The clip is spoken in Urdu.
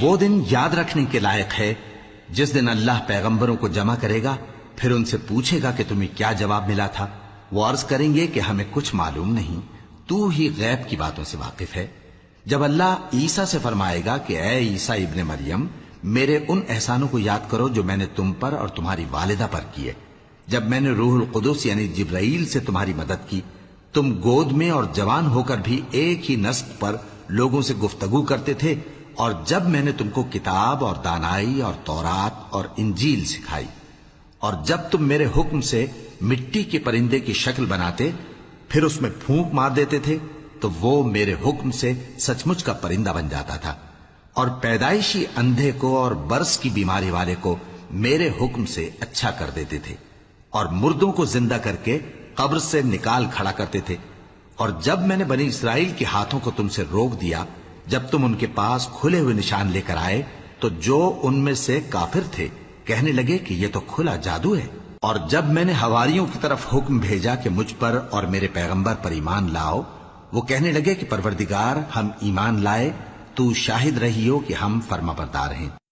وہ دن یاد رکھنے کے لائق ہے جس دن اللہ پیغمبروں کو جمع کرے گا، پھر ان سے پوچھے گا کہ تمہیں کیا جواب ملا تھا۔ وہ عرض کریں گے کہ ہمیں کچھ معلوم نہیں، تو ہی غیب کی باتوں سے واقف ہے۔ جب اللہ عیسیٰ سے فرمائے گا کہ اے عیسیٰ ابن مریم، میرے ان احسانوں کو یاد کرو جو میں نے تم پر اور تمہاری والدہ پر کیے، جب میں نے روح القدس یعنی جبرائیل سے تمہاری مدد کی، تم گود میں اور جوان ہو کر بھی ایک ہی نسق پر لوگوں سے گفتگو کرتے تھے، اور جب میں نے تم کو کتاب اور دانائی اور تورات اور انجیل سکھائی، اور جب تم میرے حکم سے مٹی کے پرندے کی شکل بناتے پھر اس میں پھونک مار دیتے تھے تو وہ میرے حکم سے سچ مچ کا پرندہ بن جاتا تھا، اور پیدائشی اندھے کو اور برس کی بیماری والے کو میرے حکم سے اچھا کر دیتے تھے، اور مردوں کو زندہ کر کے قبر سے نکال کھڑا کرتے تھے۔ اور جب میں نے بنی اسرائیل کے ہاتھوں کو تم سے روک دیا، جب تم ان کے پاس کھلے ہوئے نشان لے کر آئے، تو جو ان میں سے کافر تھے کہنے لگے کہ یہ تو کھلا جادو ہے۔ اور جب میں نے حواریوں کی طرف حکم بھیجا کہ مجھ پر اور میرے پیغمبر پر ایمان لاؤ، وہ کہنے لگے کہ پروردگار، ہم ایمان لائے، تو شاہد رہی ہو کہ ہم فرما بردار ہیں۔